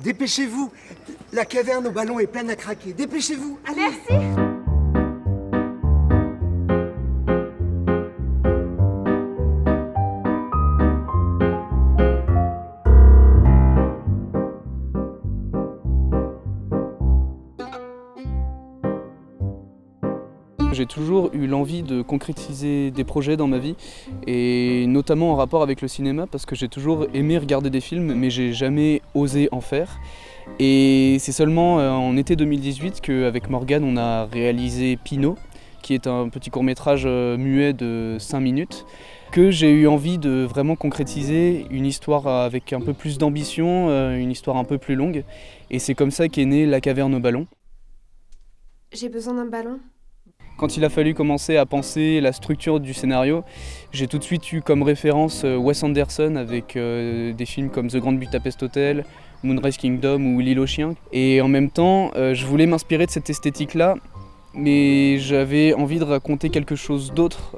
Dépêchez-vous. La caverne au ballon est pleine à craquer. Dépêchez-vous. Allez. Merci. J'ai toujours eu l'envie de concrétiser des projets dans ma vie, et notamment en rapport avec le cinéma, parce que j'ai toujours aimé regarder des films, mais j'ai jamais osé en faire. Et c'est seulement en été 2018 qu'avec Morgane, on a réalisé Pinot, qui est un petit court-métrage muet de 5 minutes, que j'ai eu envie de vraiment concrétiser une histoire avec un peu plus d'ambition, une histoire un peu plus longue. Et c'est comme ça qu'est née La Caverne au ballon. J'ai besoin d'un ballon. Quand il a fallu commencer à penser la structure du scénario, j'ai tout de suite eu comme référence Wes Anderson avec des films comme The Grand Budapest Hotel, Moonrise Kingdom ou L'île aux chiens. Et en même temps, je voulais m'inspirer de cette esthétique-là, mais j'avais envie de raconter quelque chose d'autre.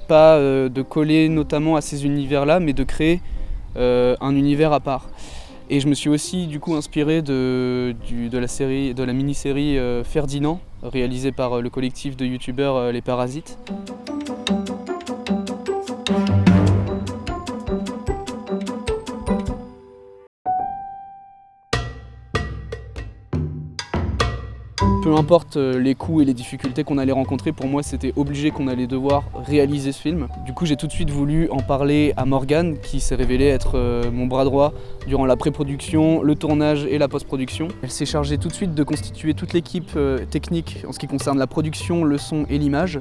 Pas de coller notamment à ces univers-là, mais de créer un univers à part. Et je me suis aussi du coup inspiré de la mini-série Ferdinand, réalisée par le collectif de youtubeurs Les Parasites. Peu importe les coûts et les difficultés qu'on allait rencontrer, pour moi c'était obligé qu'on allait devoir réaliser ce film. Du coup j'ai tout de suite voulu en parler à Morgane, qui s'est révélée être mon bras droit durant la pré-production, le tournage et la post-production. Elle s'est chargée tout de suite de constituer toute l'équipe technique en ce qui concerne la production, le son et l'image.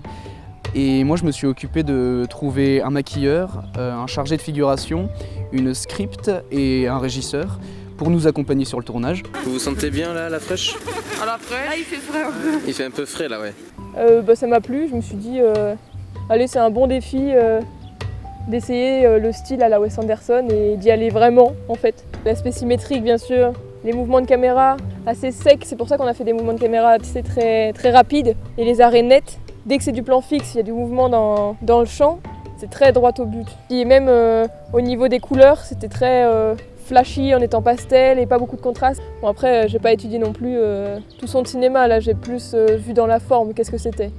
Et moi je me suis occupé de trouver un maquilleur, un chargé de figuration, une script et un régisseur pour nous accompagner sur le tournage. Vous vous sentez bien là, à la fraîche? À la fraîche. Ah, il fait frais un peu. Il fait un peu frais là, ouais. Ça m'a plu, je me suis dit, allez, c'est un bon défi d'essayer le style à la Wes Anderson et d'y aller vraiment en fait. L'aspect symétrique bien sûr, les mouvements de caméra assez secs, c'est pour ça qu'on a fait des mouvements de caméra très, très rapides et les arrêts nets. Dès que c'est du plan fixe, il y a du mouvement dans le champ, c'est très droit au but. Et même au niveau des couleurs, c'était très flashy en étant pastel et pas beaucoup de contraste. Bon après, j'ai pas étudié non plus tout son cinéma, là j'ai plus vu dans la forme, qu'est-ce que c'était.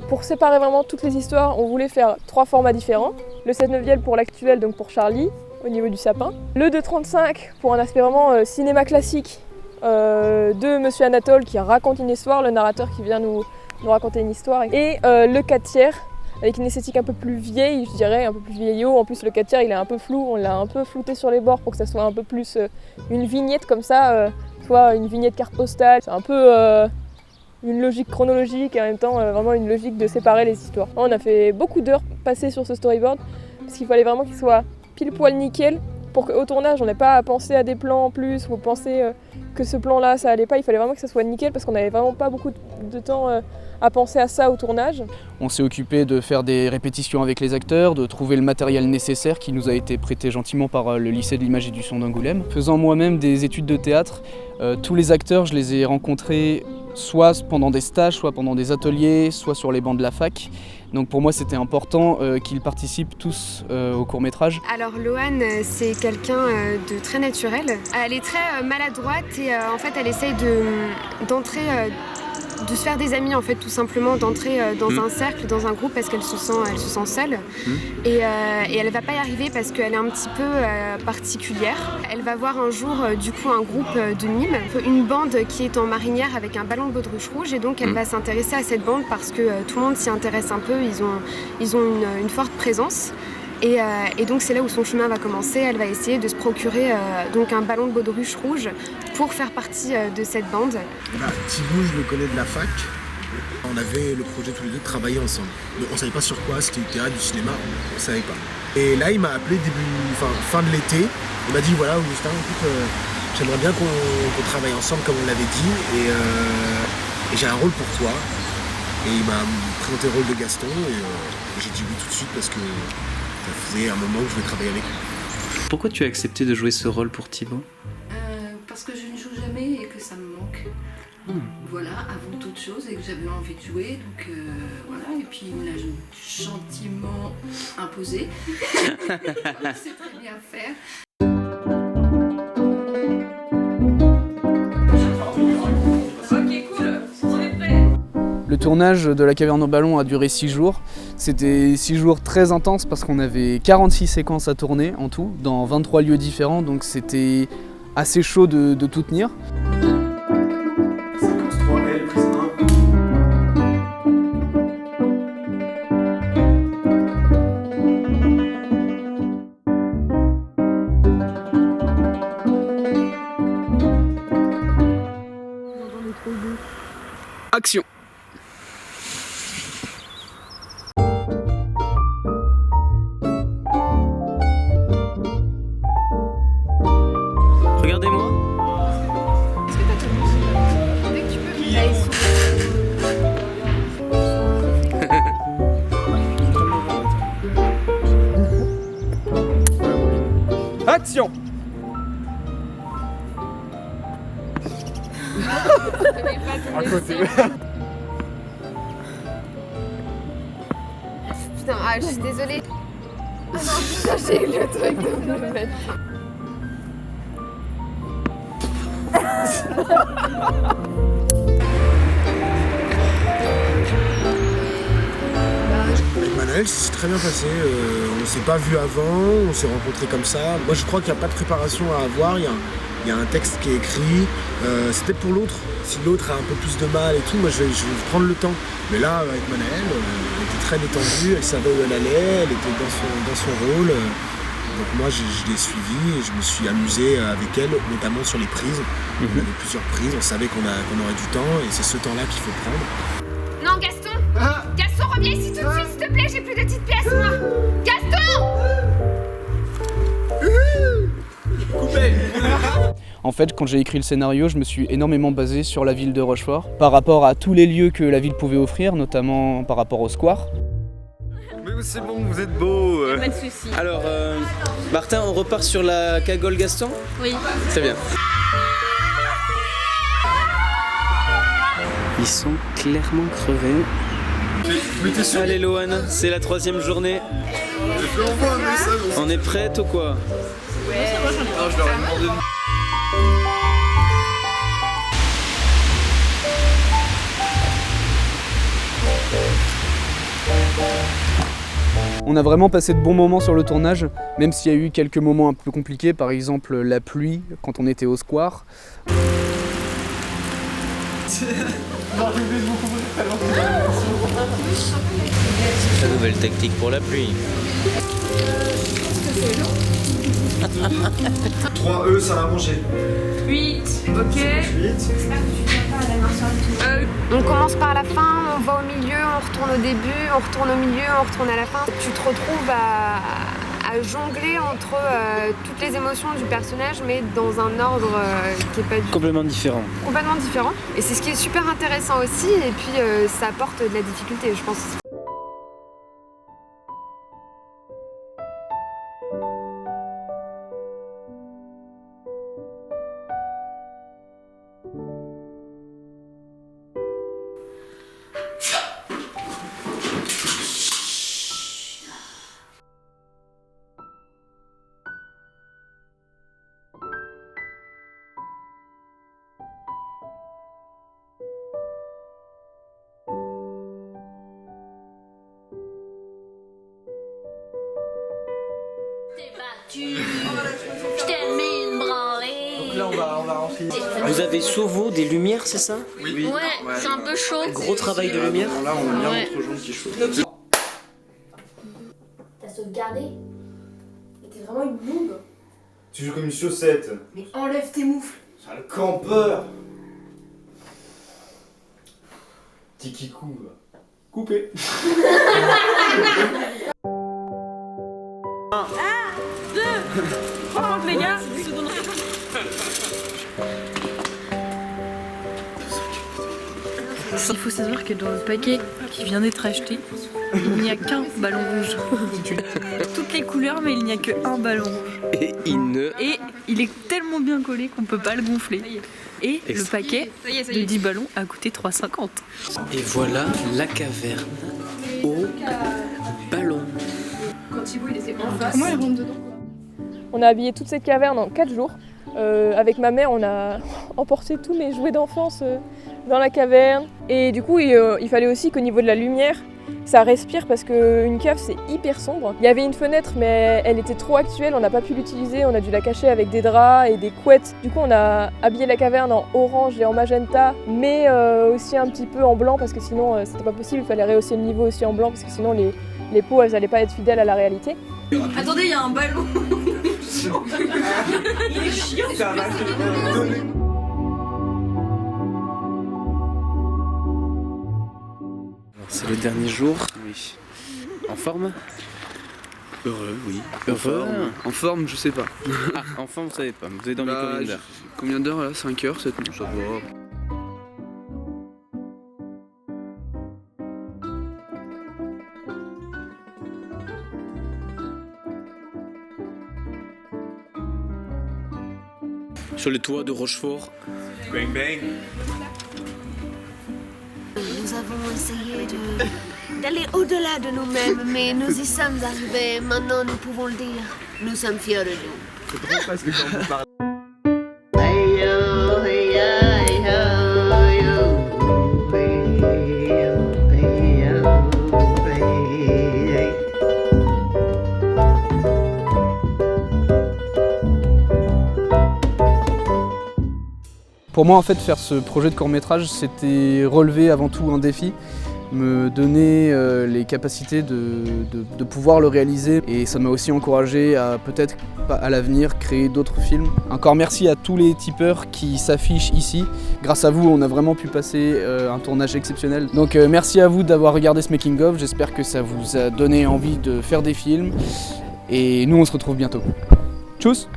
Pour séparer vraiment toutes les histoires, on voulait faire 3 formats différents. Le 7/9 pour l'actuel, donc pour Charlie, au niveau du sapin. Le 2/35 pour un aspect vraiment cinéma classique de Monsieur Anatole qui raconte une histoire, le narrateur qui vient nous raconter une histoire. Et le 4/3 avec une esthétique un peu plus vieille, je dirais, un peu plus vieillot. En plus le 4/3 il est un peu flou, on l'a un peu flouté sur les bords pour que ça soit un peu plus une vignette comme ça, soit une vignette carte postale. C'est un peu une logique chronologique et en même temps vraiment une logique de séparer les histoires. On a fait beaucoup d'heures passées sur ce storyboard parce qu'il fallait vraiment qu'il soit pile poil nickel pour qu'au tournage on n'ait pas à penser à des plans en plus ou penser que ce plan là ça allait pas. Il fallait vraiment que ça soit nickel parce qu'on n'avait vraiment pas beaucoup de temps à penser à ça au tournage. On s'est occupé de faire des répétitions avec les acteurs, de trouver le matériel nécessaire qui nous a été prêté gentiment par le lycée de l'image et du son d'Angoulême. Faisant moi-même des études de théâtre, tous les acteurs je les ai rencontrés soit pendant des stages, soit pendant des ateliers, soit sur les bancs de la fac. Donc pour moi c'était important qu'ils participent tous au court-métrage. Alors Loane, c'est quelqu'un de très naturel. Elle est très maladroite et en fait elle essaye d'entrer, de se faire des amis en fait tout simplement, d'entrer dans un cercle, dans un groupe parce qu'elle se sent seule. Et elle va pas y arriver parce qu'elle est un petit peu particulière. Elle va voir un jour du coup un groupe de mimes, une bande qui est en marinière avec un ballon de baudruche rouge et donc elle va s'intéresser à cette bande parce que tout le monde s'y intéresse un peu, ils ont une forte présence. Et donc c'est là où son chemin va commencer. Elle va essayer de se procurer donc un ballon de baudruche rouge pour faire partie de cette bande. Thibaut, je le connais de la fac. On avait le projet tous les deux de travailler ensemble. Mais on savait pas sur quoi, c'était du théâtre, du cinéma, on savait pas. Et là il m'a appelé fin de l'été. Il m'a dit voilà Augustin, écoute, j'aimerais bien qu'on travaille ensemble comme on l'avait dit et j'ai un rôle pour toi. Et il m'a présenté le rôle de Gaston et j'ai dit oui tout de suite parce que ça faisait un moment que je voulais travailler avec lui. Pourquoi tu as accepté de jouer ce rôle pour Thibaut? Parce que je ne joue jamais et que ça me manque. Voilà, avant toute chose, et que j'avais envie de jouer, donc voilà, et puis il me l'a gentiment imposé. C'est très bien faire. Le tournage de La Caverne au Ballon a duré 6 jours. C'était 6 jours très intenses parce qu'on avait 46 séquences à tourner en tout, dans 23 lieux différents, donc c'était assez chaud de tout tenir. Séquence 3L, prise 1. Action! Regardez-moi. Est-ce que t'as ta musique dès que tu peux, allez, Action! à côté. Putain, ah, je suis désolée. Ah non, putain, j'ai eu le truc de me le mettre. Avec Manuel, ça s'est très bien passé. On s'est pas vu avant, on s'est rencontrés comme ça. Moi, je crois qu'il n'y a pas de préparation à avoir. Il y a un texte qui est écrit. C'est peut-être pour l'autre. Si l'autre a un peu plus de mal et tout, moi, je vais prendre le temps. Mais là, avec Manuel, elle était très détendue. Elle savait où elle allait. Elle était dans son rôle. Donc moi, je l'ai suivie et je me suis amusé avec elle, notamment sur les prises. On avait plusieurs prises. On savait qu'on aurait du temps et c'est ce temps-là qu'il faut prendre. Non, Gaston! Gaston, reviens ici tout de suite, s'il te plaît, j'ai plus de petites pièces, moi! Gaston! En fait, quand j'ai écrit le scénario, je me suis énormément basé sur la ville de Rochefort, par rapport à tous les lieux que la ville pouvait offrir, notamment par rapport au square. Mais c'est bon, vous êtes beau. Pas de soucis. Alors, Martin, on repart sur la cagole Gaston? Oui. Très bien. Ils sont clairement crevés. Allez Loane, c'est la 3e journée. On est prête ou quoi? On a vraiment passé de bons moments sur le tournage, même s'il y a eu quelques moments un peu compliqués, par exemple la pluie quand on était au square. La nouvelle tactique pour la pluie. 3E, ça va manger. 8, ok. 8. On commence par la fin, on va au milieu, on retourne au début, on retourne au milieu, on retourne à la fin. Tu te retrouves à jongler entre toutes les émotions du personnage, mais dans un ordre qui est pas du tout Complètement différent. complètement différent. Et c'est ce qui est super intéressant aussi, et puis ça apporte de la difficulté, je pense. Je t'ai mis une branlée. Donc là, on va rentrer. Vous avez sur vous des lumières, c'est ça? Oui. Ouais, c'est un peu chaud. Gros travail de lumière. Là, on a bien Ouais. notre jaune qui est chaud. T'as sauvegardé? T'es vraiment une bombe. Tu joues comme une chaussette. Mais enlève tes moufles. Sale campeur. Tiki coup. Coupé. Les gars, il faut savoir que dans le paquet qui vient d'être acheté, Il n'y a qu'un ballon rouge. Toutes les couleurs, mais il n'y a qu'un ballon rouge. Et Et il est tellement bien collé qu'on peut pas le gonfler. Et le paquet de 10 ballons a coûté 3,50. Et voilà la caverne au ballon. Comment elle rentre dedans? On a habillé toute cette caverne en 4 jours. Avec ma mère, on a emporté tous mes jouets d'enfance dans la caverne. Et du coup, il fallait aussi qu'au niveau de la lumière, ça respire parce qu'une cave, c'est hyper sombre. Il y avait une fenêtre, mais elle était trop actuelle, on n'a pas pu l'utiliser. On a dû la cacher avec des draps et des couettes. Du coup, on a habillé la caverne en orange et en magenta, mais aussi un petit peu en blanc parce que sinon, c'était pas possible. Il fallait rehausser le niveau aussi en blanc parce que sinon, les peaux, elles allaient pas être fidèles à la réalité. Attendez, il y a un ballon. Il est chiant. C'est le dernier jour. Oui. En forme? Heureux, oui. Heureux. En forme, je sais pas. Ah, en forme, vous savez pas. Vous avez dormi combien d'heures? Combien d'heures là? 5 heures, 7 heures, ça va. Sur le toit de Rochefort. Bang bang. Nous avons essayé d'aller au-delà de nous-mêmes, mais nous y sommes arrivés. Maintenant, nous pouvons le dire. Nous sommes fiers de nous. C'est trop facile quand vous parlez. Pour moi, en fait, faire ce projet de court-métrage, c'était relever avant tout un défi, me donner les capacités de pouvoir le réaliser, et ça m'a aussi encouragé à peut-être à l'avenir créer d'autres films. Encore merci à tous les tipeurs qui s'affichent ici. Grâce à vous, on a vraiment pu passer un tournage exceptionnel. Donc merci à vous d'avoir regardé ce making-of, j'espère que ça vous a donné envie de faire des films, et nous on se retrouve bientôt. Tchuss!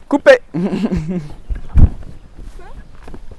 Coupé.